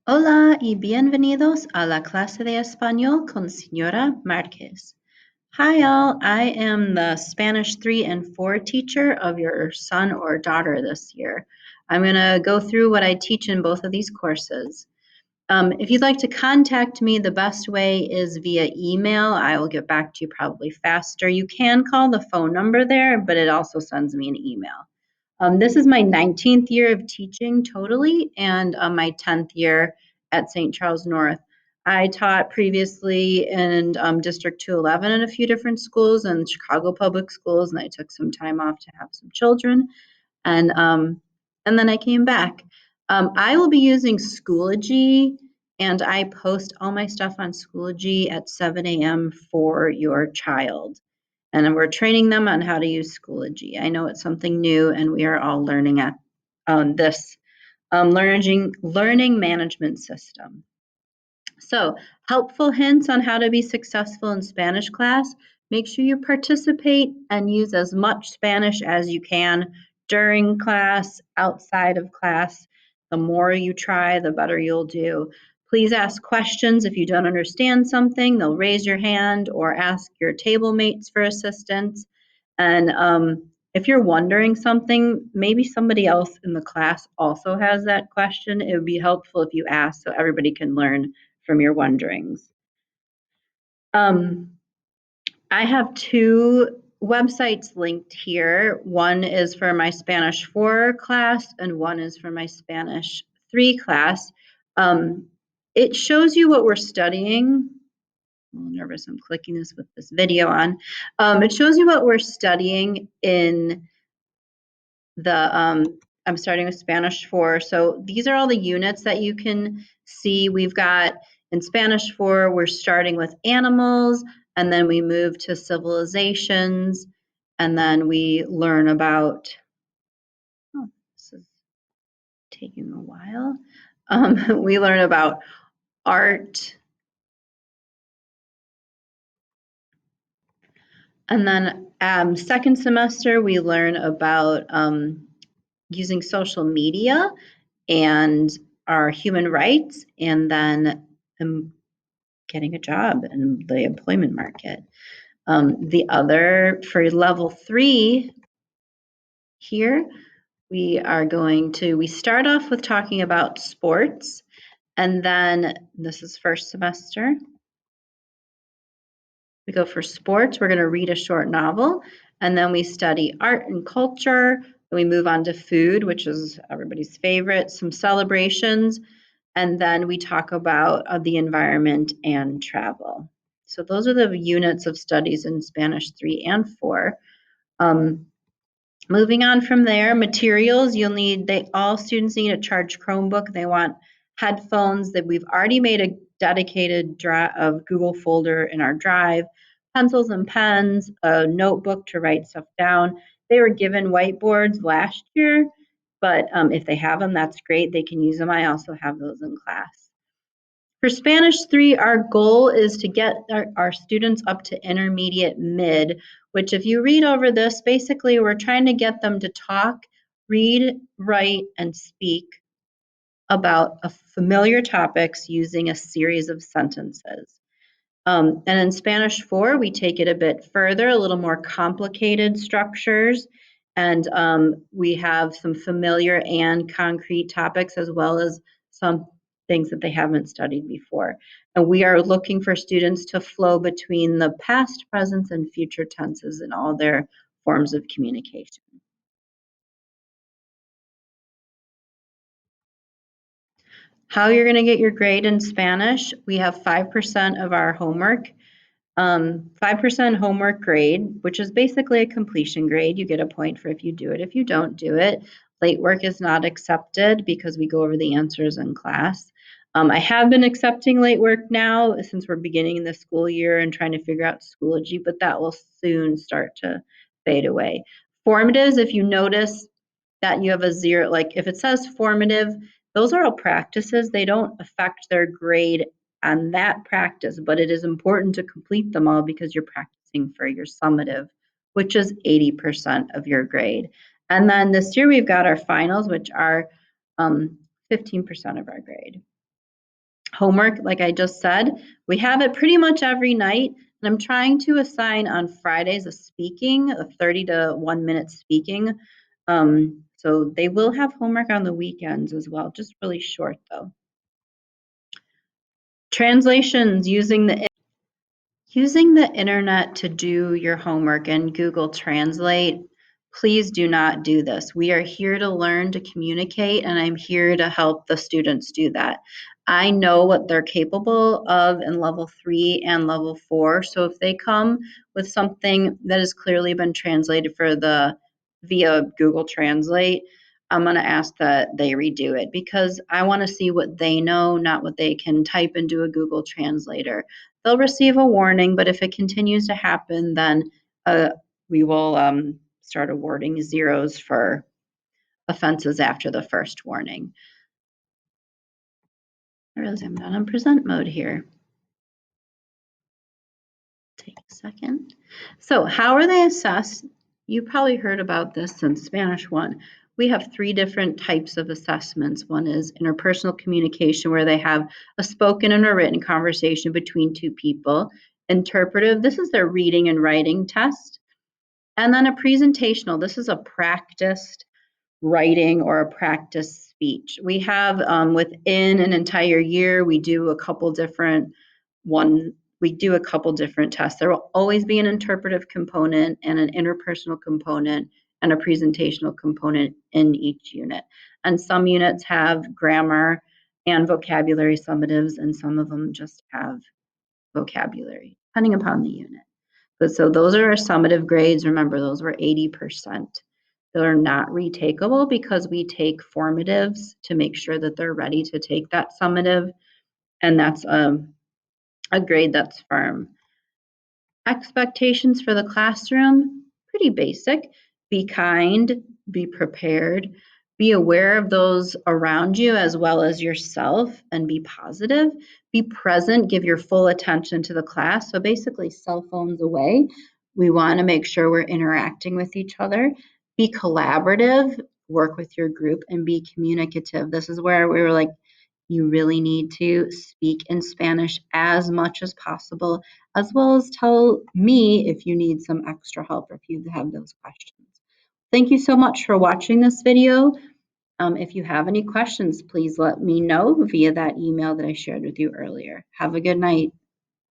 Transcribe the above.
Hola y bienvenidos a la clase de español con señora Marquez. Hi all, I am the Spanish 3 and 4 teacher of your son or daughter this year. I'm going to go through what I teach in both of these courses. If you'd like to contact me, the best way is via email. I will get back to you probably faster. You can call the phone number there, but it also sends me an email. This is my 19th year of teaching totally, and my 10th year at St. Charles North. I taught previously in District 211 in a few different schools and Chicago Public Schools, and I took some time off to have some children, and then I came back. I will be using Schoology, and I post all my stuff on Schoology at 7 a.m. for your child. And we're training them on how to use Schoology. I know it's something new, and we are all learning at this learning management system. So, helpful hints on how to be successful in Spanish class. Make sure you participate and use as much Spanish as you can during class, outside of class. The more you try, the better you'll do. Please ask questions if you don't understand something. They'll raise your hand or ask your table mates for assistance. And if you're wondering something, maybe somebody else in the class also has that question. It would be helpful if you ask so everybody can learn from your wonderings. I have two websites linked here. One is for my Spanish 4 class and one is for my Spanish 3 class. It shows you what we're studying. I'm a little nervous, I'm clicking this with this video on. It shows you what we're studying in the, I'm starting with Spanish 4. So these are all the units that you can see. We've got in Spanish 4, we're starting with animals, and then we move to civilizations, and then we learn about, oh, this is taking a while. We learn about art. And then second semester, we learn about using social media and our human rights, and then getting a job in the employment market. The other, for level 3 here, we start off with talking about sports, and then this is first semester. We go for sports, we're going to read a short novel, and then we study art and culture. Then we move on to food, which is everybody's favorite, some celebrations, and then we talk about the environment and travel. So those are the units of studies in Spanish 3 and 4. Moving on from there, materials, all students need a charged Chromebook. They want headphones. That we've already made a dedicated Google folder in our drive, pencils and pens, a notebook to write stuff down. They were given whiteboards last year, but if they have them, that's great. They can use them. I also have those in class. For Spanish 3, our goal is to get our students up to intermediate mid, which if you read over this, basically we're trying to get them to talk, read, write, and speak about familiar topics using a series of sentences. And in Spanish 4, we take it a bit further, a little more complicated structures, and we have some familiar and concrete topics as well as some things that they haven't studied before. And we are looking for students to flow between the past, present, and future tenses in all their forms of communication. How you're going to get your grade in Spanish, we have 5% of our homework. 5% homework grade, which is basically a completion grade. You get a point for if you do it. If you don't do it, late work is not accepted because we go over the answers in class. I have been accepting late work now since we're beginning the school year and trying to figure out Schoology, but that will soon start to fade away. Formatives, if you notice that you have a 0, like if it says formative, those are all practices. They don't affect their grade on that practice, but it is important to complete them all because you're practicing for your summative, which is 80% of your grade. And then this year we've got our finals, which are 15% of our grade. Homework, like I just said, we have it pretty much every night. And I'm trying to assign on Fridays a 30 to 1 minute speaking. So they will have homework on the weekends as well, just really short though. Translations using the internet to do your homework and Google Translate, please do not do this. We are here to learn to communicate, and I'm here to help the students do that. I know what they're capable of in level 3 and level 4. So if they come with something that has clearly been translated via Google Translate, I'm going to ask that they redo it because I want to see what they know, not what they can type into a Google Translator. They'll receive a warning, but if it continues to happen, then we will start awarding zeros for offenses after the first warning. I realize I'm not on present mode here. Take a second. So how are they assessed? You probably heard about this in Spanish 1. We have 3 different types of assessments. One is interpersonal communication, where they have a spoken and a written conversation between 2 people. Interpretive, this is their reading and writing test. And then a presentational, this is a practiced writing or a practice speech. We have within an entire year, we do a couple different tests. There will always be an interpretive component and an interpersonal component and a presentational component in each unit. And some units have grammar and vocabulary summatives, and some of them just have vocabulary, depending upon the unit. So those are our summative grades. Remember, those were 80%. They're not retakeable because we take formatives to make sure that they're ready to take that summative, and that's a grade that's firm. Expectations for the classroom, pretty basic. Be kind, be prepared, be aware of those around you as well as yourself, and be positive. Be present, give your full attention to the class. So basically, cell phones away. We want to make sure we're interacting with each other. Be collaborative, work with your group, and be communicative. This is where we were like, you really need to speak in Spanish as much as possible, as well as tell me if you need some extra help or if you have those questions. Thank you so much for watching this video. If you have any questions, please let me know via that email that I shared with you earlier. Have a good night.